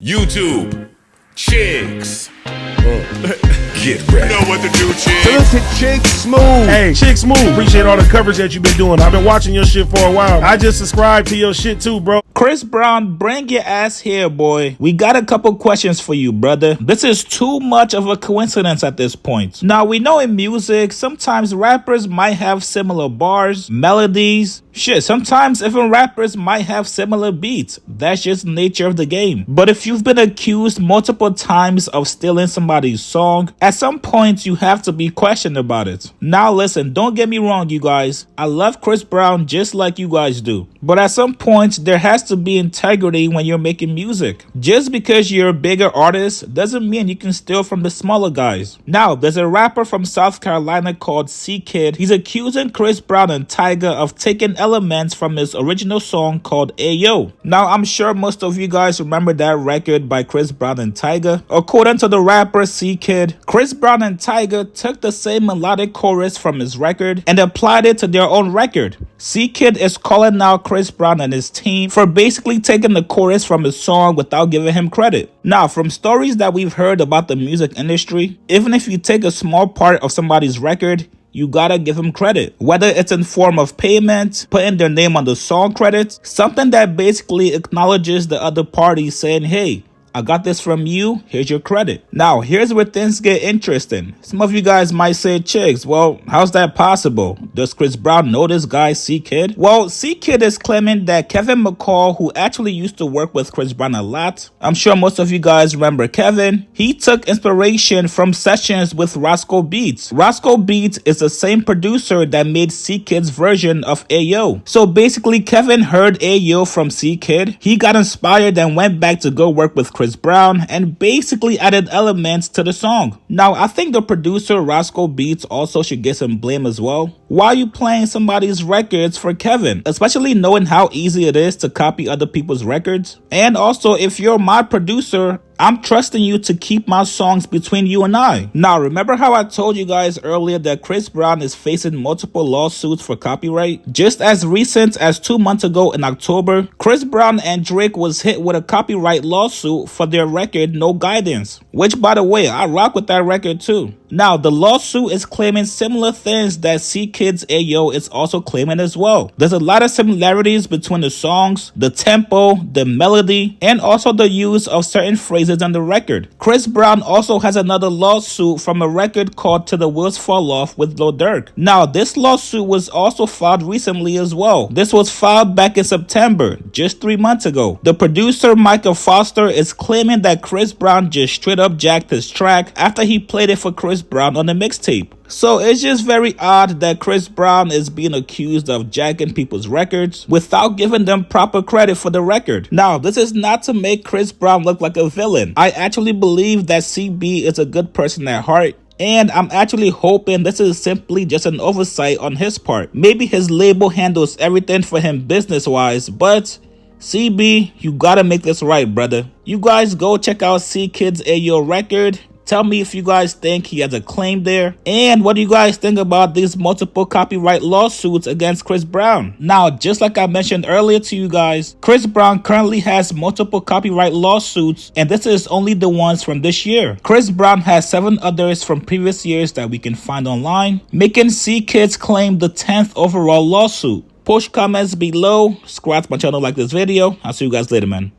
YouTube, chicks. Get ready. You know what to do, chicks. Listen, Chick Smooth. Hey, Chick Smooth. Appreciate all the coverage that you've been doing. I've been watching your shit for a while. I just subscribed to your shit too, bro. Chris Brown, bring your ass here, boy. We got a couple questions for you, brother. This is too much of a coincidence at this point. Now, we know in music, sometimes rappers might have similar bars, melodies. Shit, sometimes even rappers might have similar beats. That's just the nature of the game. But if you've been accused multiple times of stealing somebody's song, at some point you have to be questioned about it. Now listen, don't get me wrong, you guys. I love Chris Brown just like you guys do. But at some point, there has to be integrity when you're making music. Just because you're a bigger artist doesn't mean you can steal from the smaller guys. Now, there's a rapper from South Carolina called C.KHiD. He's accusing Chris Brown and Tyga of taking elements from his original song called Ayo. Now, I'm sure most of you guys remember that record by Chris Brown and Tyga. According to the rapper C.KHiD, Chris Brown and Tyga took the same melodic chorus from his record and applied it to their own record. C.KHiD is calling out Chris Brown and his team for basically taking the chorus from his song without giving him credit. Now, from stories that we've heard about the music industry, even if you take a small part of somebody's record, you gotta give them credit. Whether it's in form of payment, putting their name on the song credits, something that basically acknowledges the other party saying, hey, I got this from you, here's your credit. Now, here's where things get interesting. Some of you guys might say, chicks, well, how's that possible? Does Chris Brown know this guy, C.KHiD? Well, C.KHiD is claiming that Kevin McCall, who actually used to work with Chris Brown a lot, I'm sure most of you guys remember Kevin, he took inspiration from sessions with Roscoe Beats. Roscoe Beats is the same producer that made C.KHiD's version of Ayo. So basically, Kevin heard Ayo from C.KHiD, he got inspired and went back to go work with Chris Brown and basically added elements to the song. Now, I think the producer Roscoe Beats also should get some blame as well. Why are you playing somebody's records for Kevin? Especially knowing how easy it is to copy other people's records. And also, if you're my producer, I'm trusting you to keep my songs between you and I. Now, remember how I told you guys earlier that Chris Brown is facing multiple lawsuits for copyright? Just as recent as 2 months ago in October, Chris Brown and Drake was hit with a copyright lawsuit for their record No Guidance, which, by the way, I rock with that record too. Now, the lawsuit is claiming similar things that C.KHiD's Ayo is also claiming as well. There's a lot of similarities between the songs, the tempo, the melody, and also the use of certain phrases on the record. Chris Brown also has another lawsuit from a record called Till the Wheels Fall Off with Lil Durk. Now, this lawsuit was also filed recently as well. This was filed back in September, just 3 months ago. The producer Michael Foster is claiming that Chris Brown just straight up jacked his track after he played it for Chris Brown on the mixtape. So it's just very odd that Chris Brown is being accused of jacking people's records without giving them proper credit for the record. Now, this is not to make Chris Brown look like a villain. I actually believe that CB is a good person at heart. And I'm actually hoping this is simply just an oversight on his part. Maybe his label handles everything for him business-wise, but CB, you gotta make this right, brother. You guys go check out C.KHiD's Ayo record. Tell me if you guys think he has a claim there. And what do you guys think about these multiple copyright lawsuits against Chris Brown? Now, just like I mentioned earlier to you guys, Chris Brown currently has multiple copyright lawsuits, and this is only the ones from this year. Chris Brown has 7 others from previous years that we can find online, making C.KHiD's claim the 10th overall lawsuit. Post comments below, subscribe to my channel, like this video. I'll see you guys later, man.